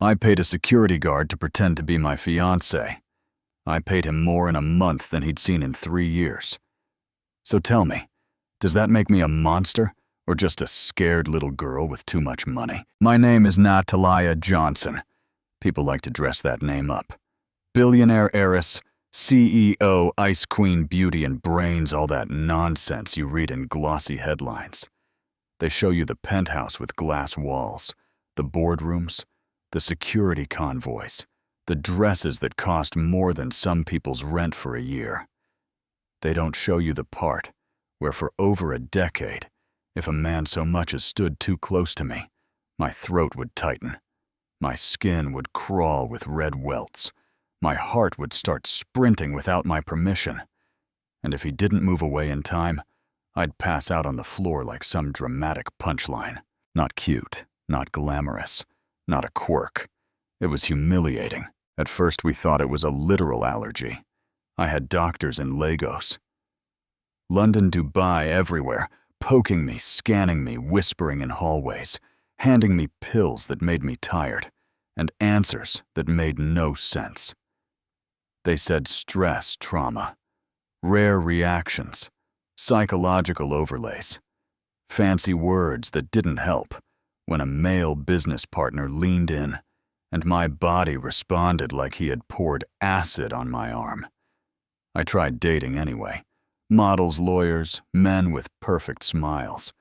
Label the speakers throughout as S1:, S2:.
S1: I paid a security guard to pretend to be my fiancé. I paid him more in a month than he'd seen in 3 years. So tell me, does that make me a monster or just a scared little girl with too much money? My name is Natalia Johnson. People like to dress that name up. Billionaire heiress, CEO, Ice Queen beauty and brains, all that nonsense you read in glossy headlines. They show you the penthouse with glass walls, the boardrooms, the security convoys, the dresses that cost more than some people's rent for a year. They don't show you the part where for over a decade, if a man so much as stood too close to me, my throat would tighten. My skin would crawl with red welts. My heart would start sprinting without my permission. And if he didn't move away in time, I'd pass out on the floor like some dramatic punchline. Not cute, not glamorous, not a quirk. It was humiliating. At first we thought it was a literal allergy. I had doctors in Lagos. London, Dubai, everywhere, poking me, scanning me, whispering in hallways, handing me pills that made me tired, and answers that made no sense. They said stress, trauma, rare reactions, psychological overlays, fancy words that didn't help when a male business partner leaned in and my body responded like he had poured acid on my arm. I tried dating anyway. Models, lawyers, men with perfect smiles.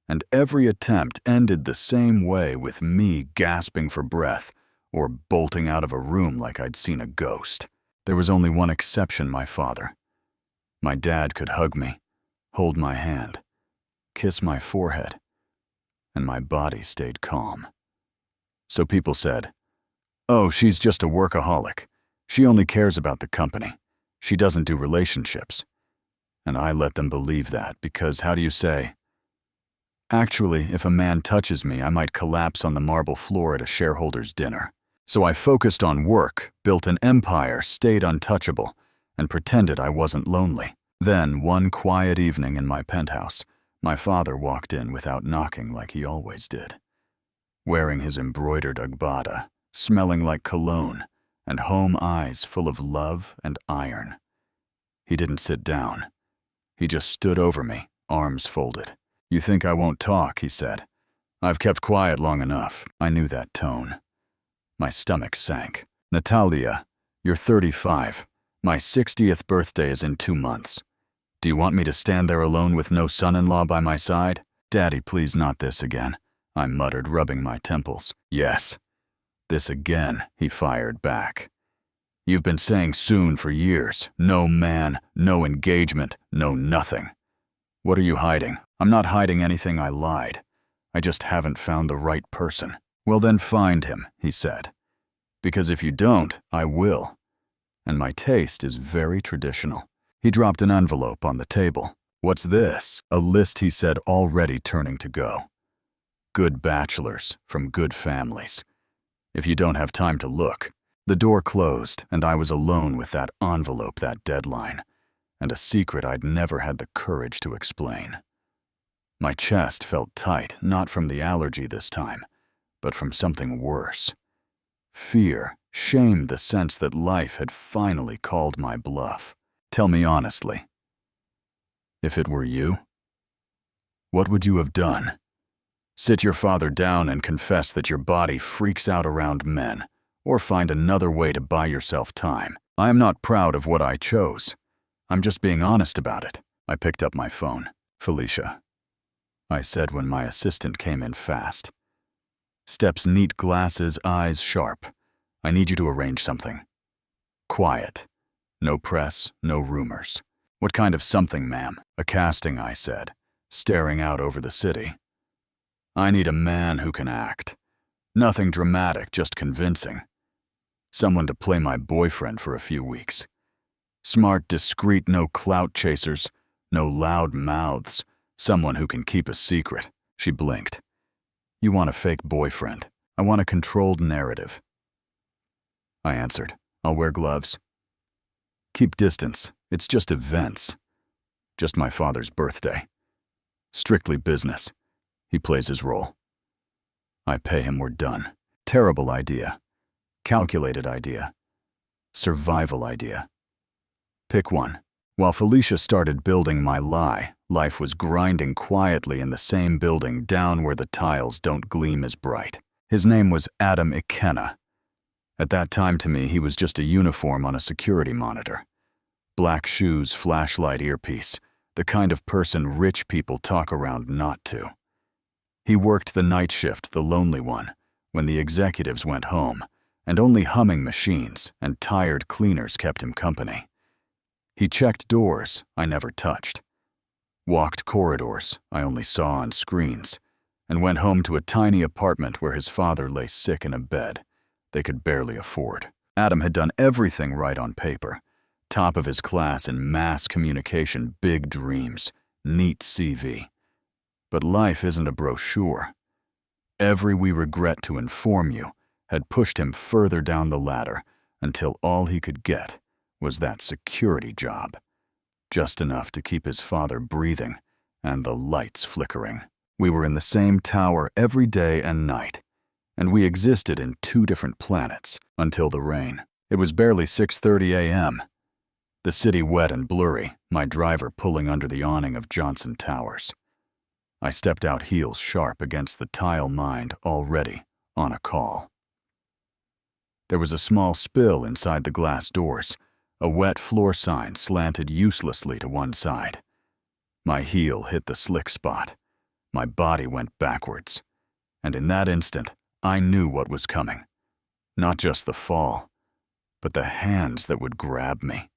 S1: And every attempt ended the same way, with me gasping for breath or bolting out of a room like I'd seen a ghost. There was only one exception: my father. My dad could hug me, hold my hand, kiss my forehead, and my body stayed calm. So people said, "Oh, she's just a workaholic. She only cares about the company. She doesn't do relationships." And I let them believe that because, how do you say? Actually, if a man touches me, I might collapse on the marble floor at a shareholders' dinner. So I focused on work, built an empire, stayed untouchable, and pretended I wasn't lonely. Then, one quiet evening in my penthouse, my father walked in without knocking like he always did. Wearing his embroidered agbada, smelling like cologne, and home eyes full of love and iron. He didn't sit down. He just stood over me, arms folded. "You think I won't talk," he said. "I've kept quiet long enough." I knew that tone. My stomach sank. "Natalia, you're 35. My 60th birthday is in 2 months. Do you want me to stand there alone with no son-in-law by my side?" "Daddy, please, not this again," I muttered, rubbing my temples. "Yes, this again," he fired back. "You've been saying soon for years. No man, no engagement, no nothing. What are you hiding?" "I'm not hiding anything," I lied. "I just haven't found the right person." "Well then find him," he said. "Because if you don't, I will. And my taste is very traditional." He dropped an envelope on the table. "What's this?" "A list," he said, already turning to go. "Good bachelors, from good families. If you don't have time to look." The door closed, and I was alone with that envelope, that deadline, and a secret I'd never had the courage to explain. My chest felt tight, not from the allergy this time, but from something worse. Fear, shame, the sense that life had finally called my bluff. "Tell me honestly, if it were you, what would you have done? Sit your father down and confess that your body freaks out around men, or find another way to buy yourself time?" "I am not proud of what I chose. I'm just being honest about it." I picked up my phone. "Felicia," I said when my assistant came in fast. Steps neat, glasses, eyes sharp. "I need you to arrange something. Quiet. No press, no rumors." "What kind of something, ma'am?" "A casting," I said, staring out over the city. "I need a man who can act. Nothing dramatic, just convincing. Someone to play my boyfriend for a few weeks. Smart, discreet, no clout chasers, no loud mouths. Someone who can keep a secret." She blinked. "You want a fake boyfriend. I want a controlled narrative." I answered, "I'll wear gloves. Keep distance. It's just events. Just my father's birthday. Strictly business. He plays his role. I pay him, we're done." "Terrible idea. Calculated idea. Survival idea. Pick one. While Felicia started building my lie, life was grinding quietly in the same building down where the tiles don't gleam as bright. His name was Adam Ikenna. At that time to me, he was just a uniform on a security monitor. Black shoes, flashlight, earpiece, the kind of person rich people talk around not to. He worked the night shift, the lonely one, when the executives went home, and only humming machines and tired cleaners kept him company. He checked doors I never touched, walked corridors I only saw on screens, and went home to a tiny apartment where his father lay sick in a bed they could barely afford. Adam had done everything right on paper. Top of his class in mass communication, big dreams, neat CV. But life isn't a brochure. Every "we regret to inform you" had pushed him further down the ladder until all he could get was that security job. Just enough to keep his father breathing and the lights flickering. We were in the same tower every day and night, and we existed in two different planets until the rain. It was barely 6:30 a.m. The city wet and blurry, my driver pulling under the awning of Johnson Towers. I stepped out heels sharp against the tile mind already on a call. There was a small spill inside the glass doors. A wet floor sign slanted uselessly to one side. My heel hit the slick spot. My body went backwards. And in that instant, I knew what was coming. Not just the fall, but the hands that would grab me.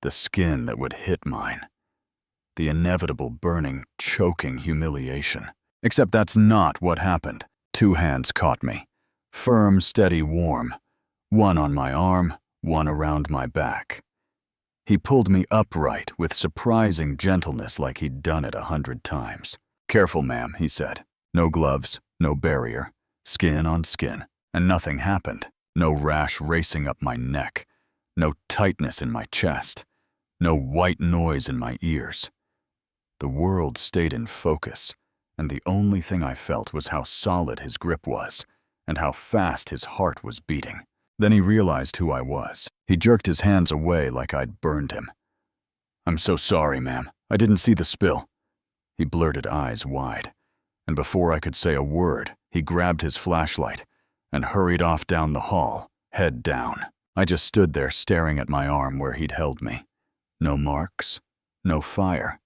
S1: The skin that would hit mine. The inevitable burning, choking humiliation. Except that's not what happened. Two hands caught me. Firm, steady, warm. One on my arm, one around my back. He pulled me upright with surprising gentleness like he'd done it 100 times. "Careful, ma'am," he said. No gloves, no barrier, skin on skin, and nothing happened. No rash racing up my neck, no tightness in my chest, no white noise in my ears. The world stayed in focus, and the only thing I felt was how solid his grip was and how fast his heart was beating. Then he realized who I was. He jerked his hands away like I'd burned him. "I'm so sorry, ma'am. I didn't see the spill." He blurted, eyes wide, and before I could say a word, he grabbed his flashlight and hurried off down the hall, head down. I just stood there staring at my arm where he'd held me. No marks, no fire,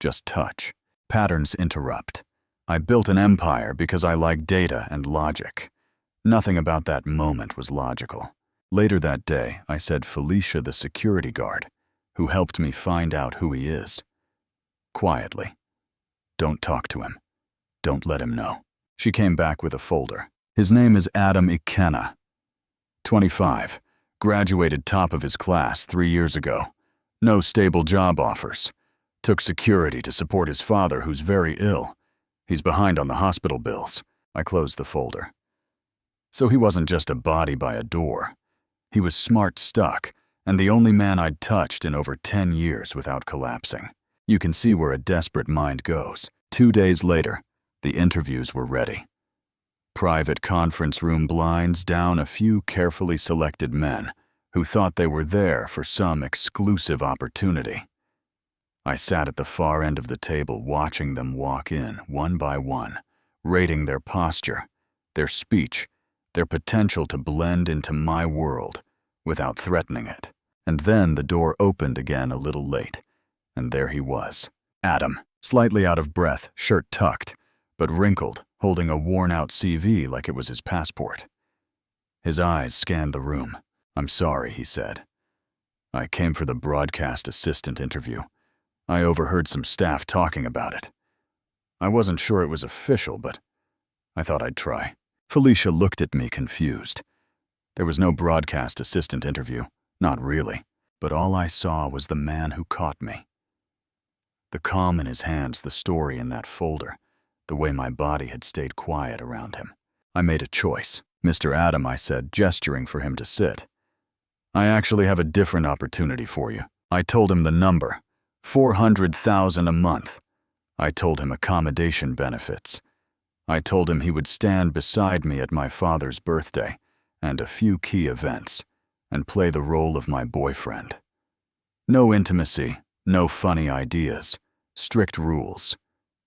S1: just touch. Patterns interrupt. I built an empire because I like data and logic. Nothing about that moment was logical. Later that day, I said Felicia, the security guard, who helped me find out who he is. Quietly. Don't talk to him. Don't let him know. She came back with a folder. His name is Adam Ikenna. 25. Graduated top of his class 3 years ago. No stable job offers. Took security to support his father, who's very ill. He's behind on the hospital bills. I closed the folder. So he wasn't just a body by a door. He was smart stuck, and the only man I'd touched in over 10 years without collapsing. You can see where a desperate mind goes. 2 days later, the interviews were ready. Private conference room blinds down, a few carefully selected men who thought they were there for some exclusive opportunity. I sat at the far end of the table watching them walk in one by one, rating their posture, their speech, their potential to blend into my world without threatening it. And then the door opened again a little late, and there he was. Adam, slightly out of breath, shirt tucked, but wrinkled, holding a worn-out CV like it was his passport. His eyes scanned the room. "I'm sorry," he said. "I came for the broadcast assistant interview. I overheard some staff talking about it. I wasn't sure it was official, but I thought I'd try." Felicia looked at me confused. There was no broadcast assistant interview, not really, but all I saw was the man who caught me. The calm in his hands, the story in that folder, the way my body had stayed quiet around him. I made a choice. "Mr. Adam," I said, gesturing for him to sit. "I actually have a different opportunity for you." I told him the number, 400,000 a month. I told him accommodation benefits. I told him he would stand beside me at my father's birthday, and a few key events, and play the role of my boyfriend. No intimacy, no funny ideas, strict rules,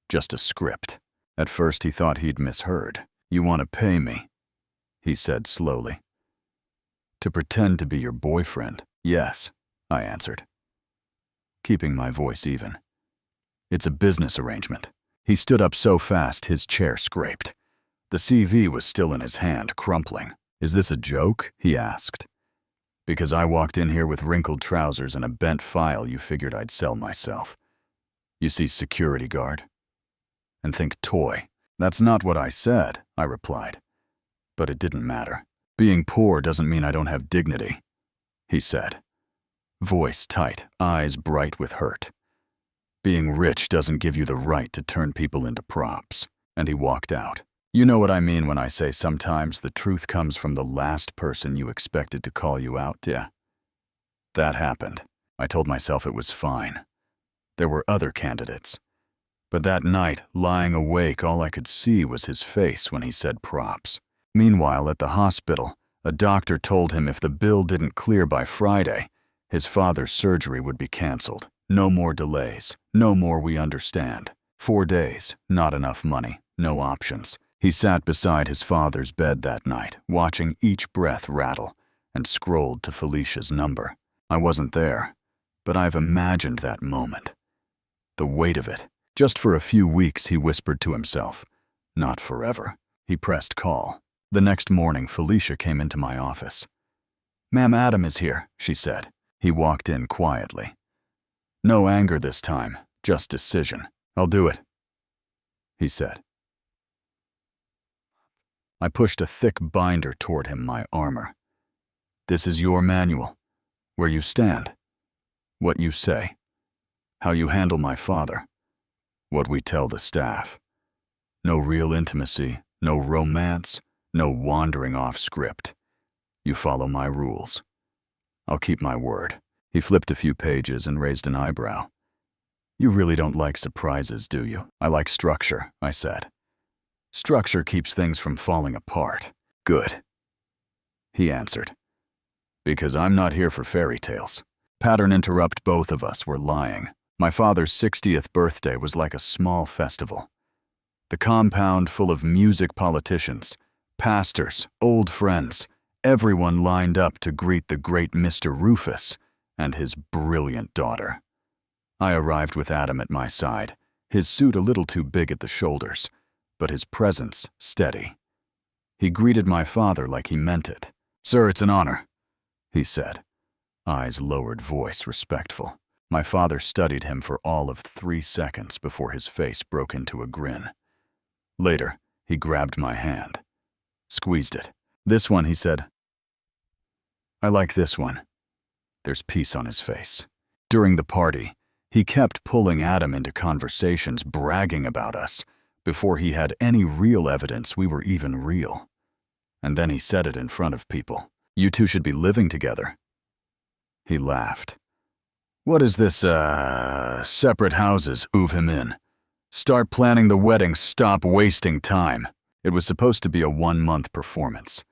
S1: just a script. At first he thought he'd misheard. "You want to pay me," he said slowly. "To pretend to be your boyfriend?" "Yes," I answered, keeping my voice even. "It's a business arrangement." He stood up so fast his chair scraped. The CV was still in his hand, crumpling. "Is this a joke?" he asked. "Because I walked in here with wrinkled trousers and a bent file, you figured I'd sell myself. You see security guard and think toy." "That's not what I said," I replied. But it didn't matter. "Being poor doesn't mean I don't have dignity," he said. Voice tight, eyes bright with hurt. "Being rich doesn't give you the right to turn people into props." And he walked out. You know what I mean when I say sometimes the truth comes from the last person you expected to call you out, yeah? That happened. I told myself it was fine. There were other candidates. But that night, lying awake, all I could see was his face when he said props. Meanwhile, at the hospital, a doctor told him if the bill didn't clear by Friday, his father's surgery would be canceled. No more delays. No more we understand. 4 days, not enough money, no options. He sat beside his father's bed that night, watching each breath rattle, and scrolled to Felicia's number. I wasn't there, but I've imagined that moment. The weight of it. Just for a few weeks, he whispered to himself. Not forever. He pressed call. The next morning, Felicia came into my office. "Ma'am, Adam is here," she said. He walked in quietly. No anger this time, just decision. "I'll do it," he said. I pushed a thick binder toward him, my armor. "This is your manual. Where you stand. What you say. How you handle my father. What we tell the staff. No real intimacy, no romance, no wandering off script. You follow my rules. I'll keep my word." He flipped a few pages and raised an eyebrow. "You really don't like surprises, do you?" "I like structure," I said. "Structure keeps things from falling apart." "Good," he answered. "Because I'm not here for fairy tales." Pattern interrupt, both of us were lying. My father's 60th birthday was like a small festival. The compound full of music politicians, pastors, old friends, everyone lined up to greet the great Mr. Rufus and his brilliant daughter. I arrived with Adam at my side, his suit a little too big at the shoulders, but his presence steady. He greeted my father like he meant it. "Sir, it's an honor," he said, eyes lowered, voice respectful. My father studied him for all of 3 seconds before his face broke into a grin. Later, he grabbed my hand, squeezed it. "This one," he said. "I like this one." There's peace on his face. During the party, he kept pulling Adam into conversations, bragging about us, before he had any real evidence we were even real. And then he said it in front of people. "You two should be living together." He laughed. "What is this, separate houses, oove him in. Start planning the wedding, stop wasting time." It was supposed to be a 1-month performance.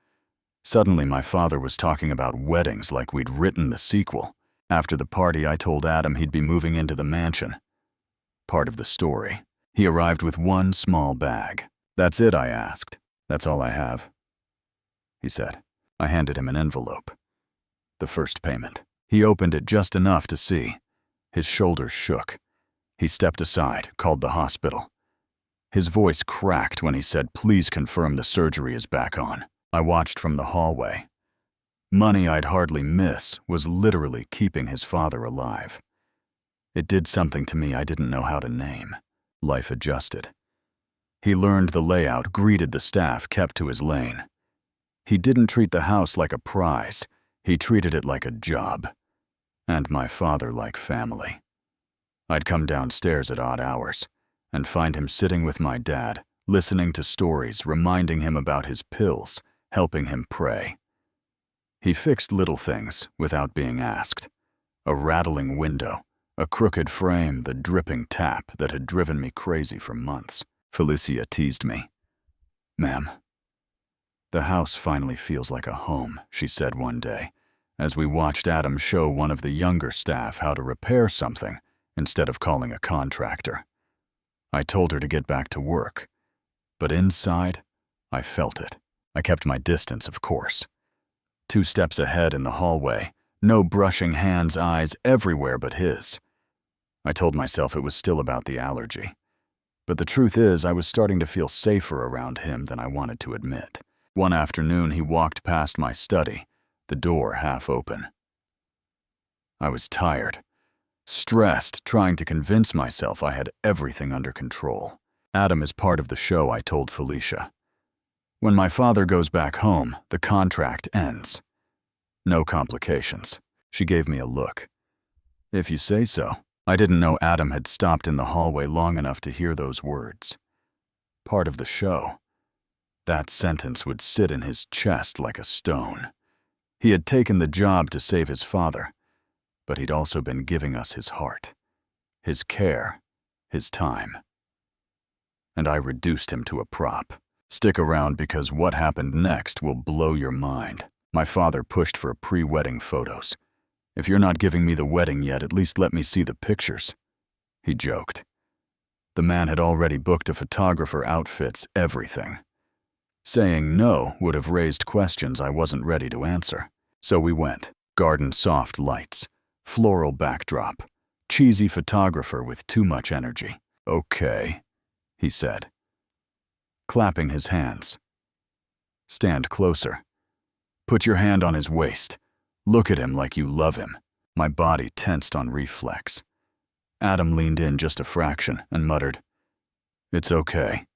S1: Suddenly, my father was talking about weddings like we'd written the sequel. After the party, I told Adam he'd be moving into the mansion. Part of the story. He arrived with 1 small bag. "That's it?" I asked. "That's all I have," he said. I handed him an envelope. The first payment. He opened it just enough to see. His shoulders shook. He stepped aside, called the hospital. His voice cracked when he said, "Please confirm the surgery is back on." I watched from the hallway. Money I'd hardly miss was literally keeping his father alive. It did something to me I didn't know how to name. Life adjusted. He learned the layout, greeted the staff, kept to his lane. He didn't treat the house like a prize. He treated it like a job. And my father like family. I'd come downstairs at odd hours and find him sitting with my dad, listening to stories, reminding him about his pills, helping him pray. He fixed little things without being asked. A rattling window, a crooked frame, the dripping tap that had driven me crazy for months. Felicia teased me. "Ma'am, "The house finally feels like a home," she said one day, as we watched Adam show one of the younger staff how to repair something instead of calling a contractor. I told her to get back to work, but inside, I felt it. I kept my distance, of course. 2 steps ahead in the hallway, no brushing hands, eyes everywhere but his. I told myself it was still about the allergy. But the truth is, I was starting to feel safer around him than I wanted to admit. One afternoon, he walked past my study, the door half open. I was tired, stressed, trying to convince myself I had everything under control. "Adam is part of the show," I told Felicia. "When my father goes back home, the contract ends. No complications." She gave me a look. "If you say so." I didn't know Adam had stopped in the hallway long enough to hear those words. Part of the show. That sentence would sit in his chest like a stone. He had taken the job to save his father, but he'd also been giving us his heart, his care, his time. And I reduced him to a prop. Stick around because what happened next will blow your mind. My father pushed for pre-wedding photos. "If you're not giving me the wedding yet, at least let me see the pictures," he joked. The man had already booked a photographer, outfits, everything. Saying no would have raised questions I wasn't ready to answer. So we went. Garden soft lights, floral backdrop, cheesy photographer with too much energy. "Okay," he said, clapping his hands. "Stand closer. Put your hand on his waist. Look at him like you love him." My body tensed on reflex. Adam leaned in just a fraction and muttered, "It's okay.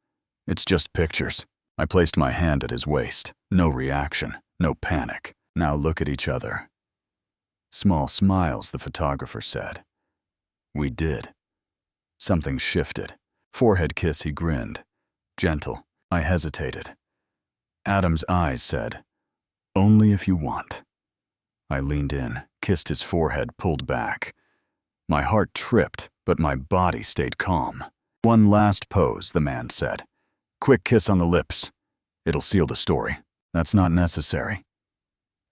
S1: It's just pictures." I placed my hand at his waist. No reaction, no panic. "Now look at each other." "Small smiles," the photographer said. We did. Something shifted. Forehead kiss, he grinned. Gentle. I hesitated. Adam's eyes said, "Only if you want." I leaned in, kissed his forehead, pulled back. My heart tripped, but my body stayed calm. "One last pose," the man said. "Quick kiss on the lips. It'll seal the story." "That's not necessary."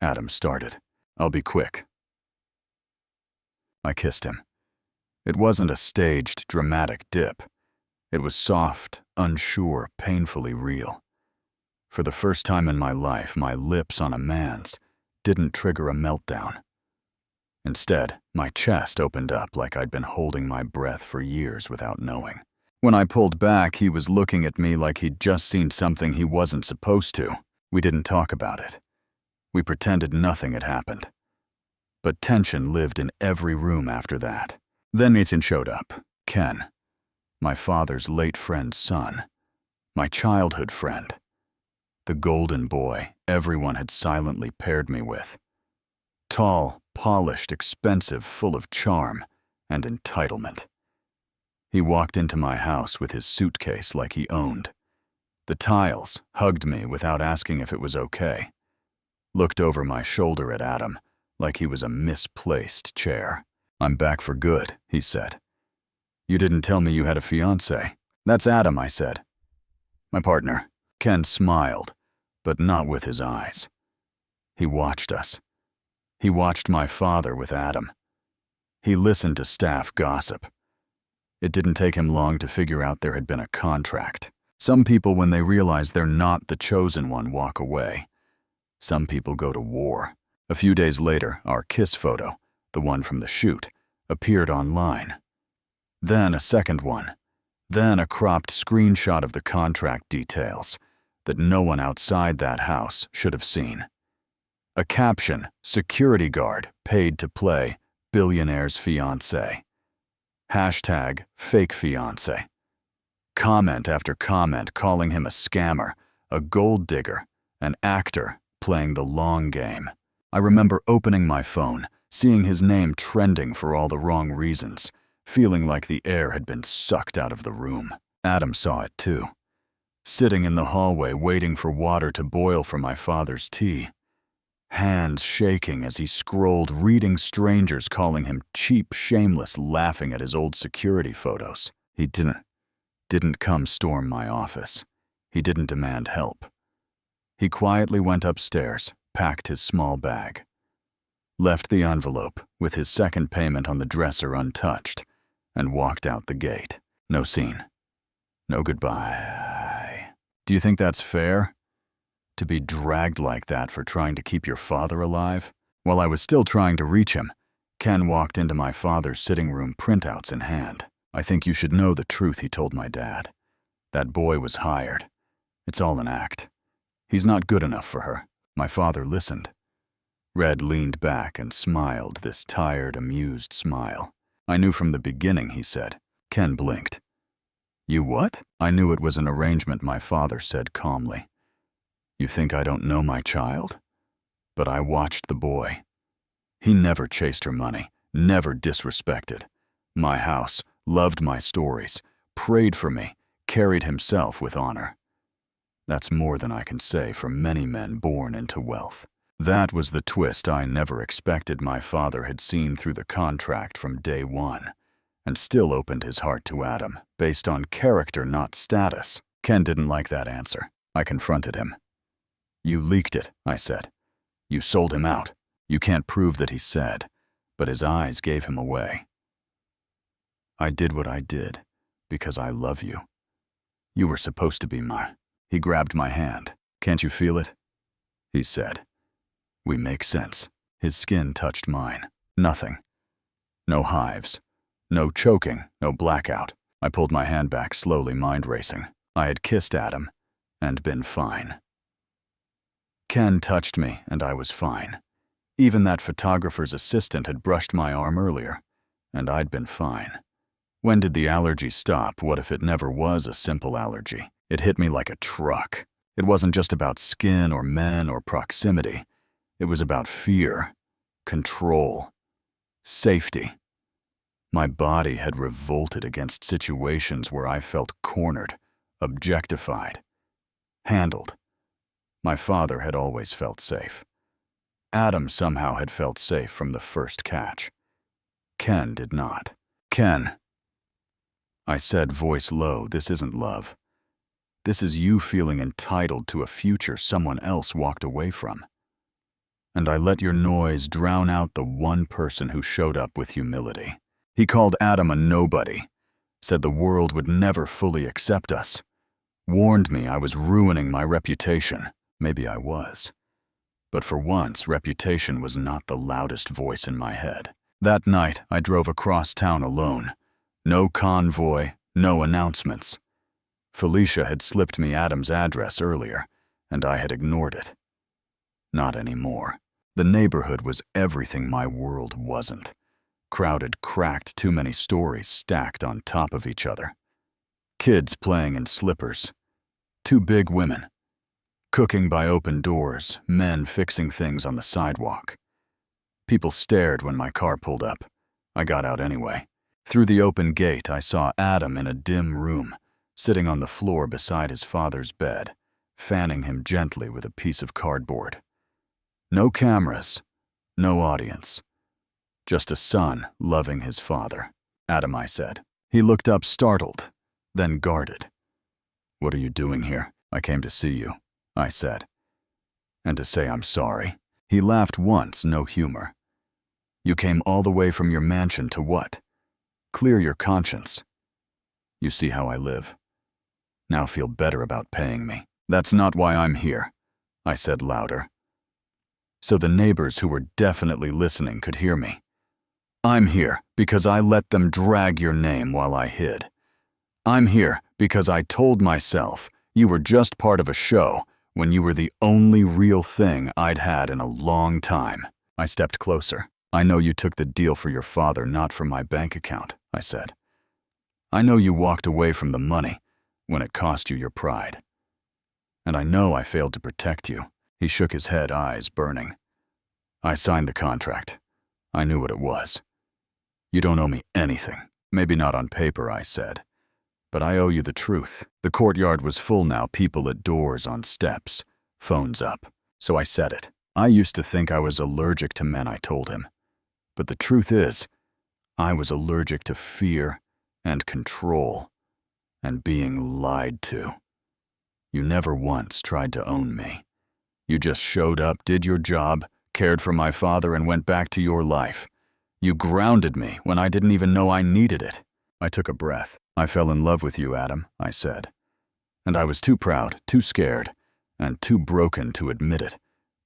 S1: Adam started. "I'll be quick." I kissed him. It wasn't a staged, dramatic dip. It was soft, unsure, painfully real. For the first time in my life, my lips on a man's didn't trigger a meltdown. Instead, my chest opened up like I'd been holding my breath for years without knowing. When I pulled back, he was looking at me like he'd just seen something he wasn't supposed to. We didn't talk about it. We pretended nothing had happened. But tension lived in every room after that. Then Nathan showed up. Ken. My father's late friend's son. My childhood friend. The golden boy everyone had silently paired me with. Tall, polished, expensive, full of charm and entitlement. He walked into my house with his suitcase like he owned. The tiles, hugged me without asking if it was okay. Looked over my shoulder at Adam like he was a misplaced chair. "I'm back for good," he said. "You didn't tell me you had a fiancé." "That's Adam," I said. "My partner." Ken smiled, but not with his eyes. He watched us. He watched my father with Adam. He listened to staff gossip. It didn't take him long to figure out there had been a contract. Some people, when they realize they're not the chosen one, walk away. Some people go to war. A few days later, our kiss photo, the one from the shoot, appeared online. Then a second one. Then a cropped screenshot of the contract details that no one outside that house should have seen. A caption, "Security guard paid to play Billionaire's fiancé." Hashtag fake fiancé. Comment after comment calling him a scammer, a gold digger, an actor playing the long game. I remember opening my phone, seeing his name trending for all the wrong reasons, feeling like the air had been sucked out of the room. Adam saw it too. Sitting in the hallway waiting for water to boil for my father's tea. Hands shaking as he scrolled, reading strangers calling him cheap, shameless, laughing at his old security photos. He didn't come storm my office. He didn't demand help. He quietly went upstairs, packed his small bag, left the envelope with his second payment on the dresser untouched, and walked out the gate. No scene. No goodbye. Do you think that's fair? To be dragged like that for trying to keep your father alive? While I was still trying to reach him, Ken walked into my father's sitting room, printouts in hand. I think you should know the truth, he told my dad. That boy was hired. It's all an act. He's not good enough for her. My father listened. Red leaned back and smiled, this tired, amused smile. I knew from the beginning, he said. Ken blinked. You what? I knew it was an arrangement, my father said calmly. You think I don't know my child? But I watched the boy. He never chased her money, never disrespected my house, loved my stories, prayed for me, carried himself with honor. That's more than I can say for many men born into wealth. That was the twist I never expected. My father had seen through the contract from day one, and still opened his heart to Adam, based on character, not status. Ken didn't like that answer. I confronted him. You leaked it, I said. You sold him out. You can't prove that, he said, but his eyes gave him away. I did what I did because I love you. You were supposed to be mine. He grabbed my hand. Can't you feel it? He said. We make sense. His skin touched mine. Nothing. No hives. No choking, no blackout. I pulled my hand back slowly, mind racing. I had kissed Adam and been fine. Ken touched me and I was fine. Even that photographer's assistant had brushed my arm earlier, and I'd been fine. When did the allergy stop? What if it never was a simple allergy? It hit me like a truck. It wasn't just about skin or men or proximity. It was about fear, control, safety. My body had revolted against situations where I felt cornered, objectified, handled. My father had always felt safe. Adam somehow had felt safe from the first catch. Ken did not. Ken, I said, voice low, this isn't love. This is you feeling entitled to a future someone else walked away from. And I let your noise drown out the one person who showed up with humility. He called Adam a nobody, said the world would never fully accept us, warned me I was ruining my reputation. Maybe I was. But for once, reputation was not the loudest voice in my head. That night, I drove across town alone. No convoy, no announcements. Felicia had slipped me Adam's address earlier, and I had ignored it. Not anymore. The neighborhood was everything my world wasn't. Crowded, cracked, too many stories stacked on top of each other. Kids playing in slippers. Two big women. Cooking by open doors, men fixing things on the sidewalk. People stared when my car pulled up. I got out anyway. Through the open gate, I saw Adam in a dim room, sitting on the floor beside his father's bed, fanning him gently with a piece of cardboard. No cameras, no audience. Just a son loving his father. Adam, I said. He looked up startled, then guarded. What are you doing here? I came to see you, I said. And to say I'm sorry. He laughed once, no humor. You came all the way from your mansion to what? Clear your conscience. You see how I live. Now feel better about paying me. That's not why I'm here, I said louder. So the neighbors who were definitely listening could hear me. I'm here because I let them drag your name while I hid. I'm here because I told myself you were just part of a show when you were the only real thing I'd had in a long time. I stepped closer. I know you took the deal for your father, not for my bank account, I said. I know you walked away from the money when it cost you your pride. And I know I failed to protect you. He shook his head, eyes burning. I signed the contract. I knew what it was. You don't owe me anything. Maybe not on paper, I said. But I owe you the truth. The courtyard was full now, people at doors, on steps, phones up. So I said it. I used to think I was allergic to men, I told him. But the truth is, I was allergic to fear and control and being lied to. You never once tried to own me. You just showed up, did your job, cared for my father, and went back to your life. You grounded me when I didn't even know I needed it. I took a breath. I fell in love with you, Adam, I said. And I was too proud, too scared, and too broken to admit it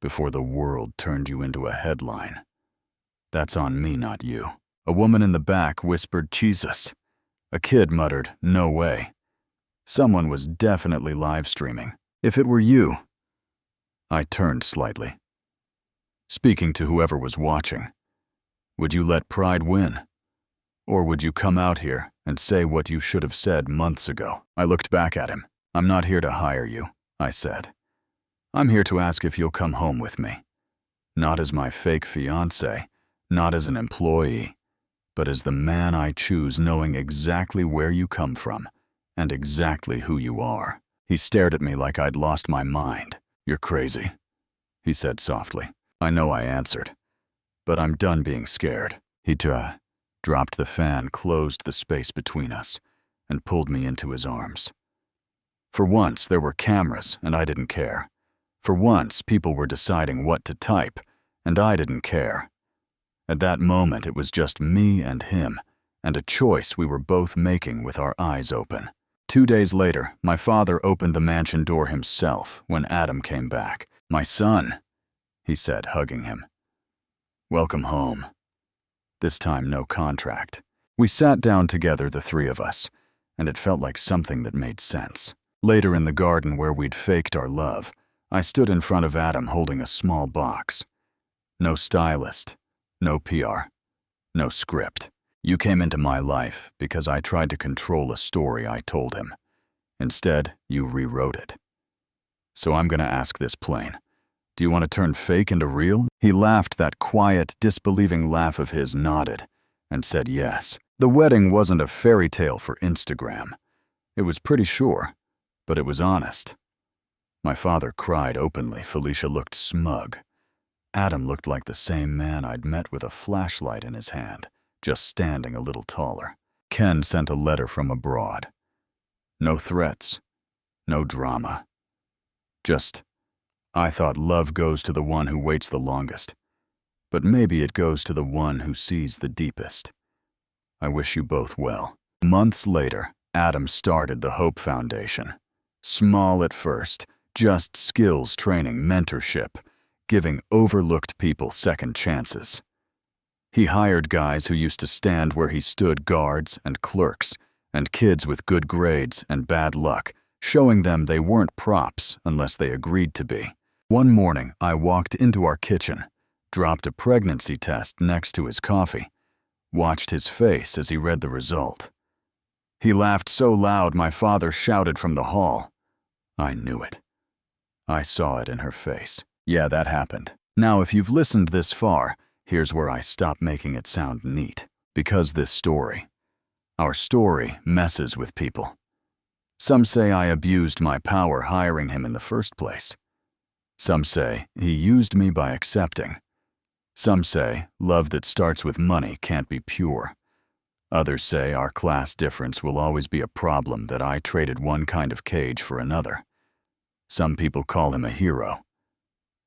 S1: before the world turned you into a headline. That's on me, not you. A woman in the back whispered, Jesus. A kid muttered, no way. Someone was definitely live streaming. If it were you. I turned slightly, speaking to whoever was watching. Would you let pride win? Or would you come out here and say what you should have said months ago? I looked back at him. I'm not here to hire you, I said. I'm here to ask if you'll come home with me. Not as my fake fiancé, not as an employee, but as the man I choose, knowing exactly where you come from and exactly who you are. He stared at me like I'd lost my mind. You're crazy, he said softly. I know, I answered, but I'm done being scared. He dropped the fan, closed the space between us, and pulled me into his arms. For once, there were cameras, and I didn't care. For once, people were deciding what to type, and I didn't care. At that moment, it was just me and him, and a choice we were both making with our eyes open. 2 days later, my father opened the mansion door himself when Adam came back. My son, he said, hugging him. Welcome home. This time, no contract. We sat down together, the three of us, and it felt like something that made sense. Later in the garden where we'd faked our love, I stood in front of Adam holding a small box. No stylist, no PR, no script. You came into my life because I tried to control a story I told him. Instead, you rewrote it. So I'm gonna ask this plain. Do you want to turn fake into real? He laughed, that quiet, disbelieving laugh of his, nodded, and said yes. The wedding wasn't a fairy tale for Instagram. It was pretty sure, but it was honest. My father cried openly. Felicia looked smug. Adam looked like the same man I'd met with a flashlight in his hand, just standing a little taller. Ken sent a letter from abroad. No threats, no drama. Just, I thought love goes to the one who waits the longest, but maybe it goes to the one who sees the deepest. I wish you both well. Months later, Adam started the Hope Foundation. Small at first, just skills training, mentorship, giving overlooked people second chances. He hired guys who used to stand where he stood, guards and clerks, and kids with good grades and bad luck, showing them they weren't props unless they agreed to be. One morning, I walked into our kitchen, dropped a pregnancy test next to his coffee, watched his face as he read the result. He laughed so loud my father shouted from the hall. I knew it. I saw it in her face. Yeah, that happened. Now, if you've listened this far, here's where I stop making it sound neat. Because this story, our story, messes with people. Some say I abused my power hiring him in the first place. Some say he used me by accepting. Some say love that starts with money can't be pure. Others say our class difference will always be a problem, that I traded one kind of cage for another. Some people call him a hero.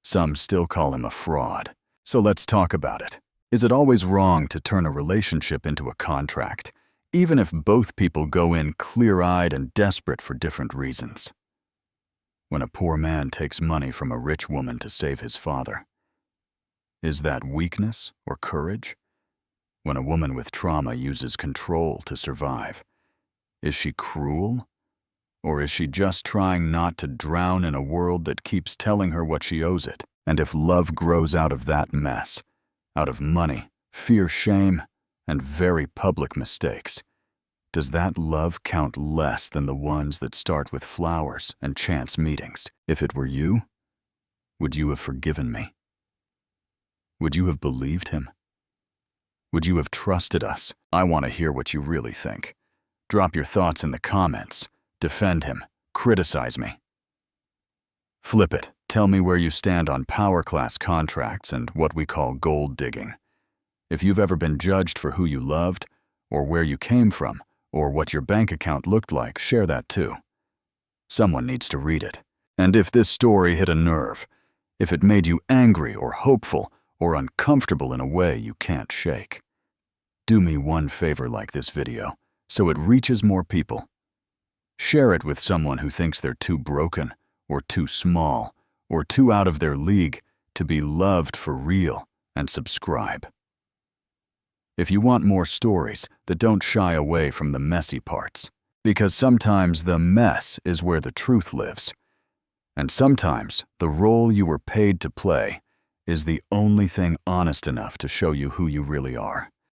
S1: Some still call him a fraud. So let's talk about it. Is it always wrong to turn a relationship into a contract, even if both people go in clear-eyed and desperate for different reasons? When a poor man takes money from a rich woman to save his father, is that weakness or courage? When a woman with trauma uses control to survive, is she cruel? Or is she just trying not to drown in a world that keeps telling her what she owes it? And if love grows out of that mess, out of money, fear, shame, and very public mistakes, does that love count less than the ones that start with flowers and chance meetings? If it were you, would you have forgiven me? Would you have believed him? Would you have trusted us? I want to hear what you really think. Drop your thoughts in the comments. Defend him. Criticize me. Flip it. Tell me where you stand on power class contracts and what we call gold digging. If you've ever been judged for who you loved, or where you came from, or what your bank account looked like, share that too. Someone needs to read it. And if this story hit a nerve, if it made you angry or hopeful or uncomfortable in a way you can't shake. Do me one favor like this video, so it reaches more people. Share it with someone who thinks they're too broken, or too small, or too out of their league to be loved for real, and subscribe. If you want more stories that don't shy away from the messy parts, because sometimes the mess is where the truth lives, and sometimes the role you were paid to play is the only thing honest enough to show you who you really are.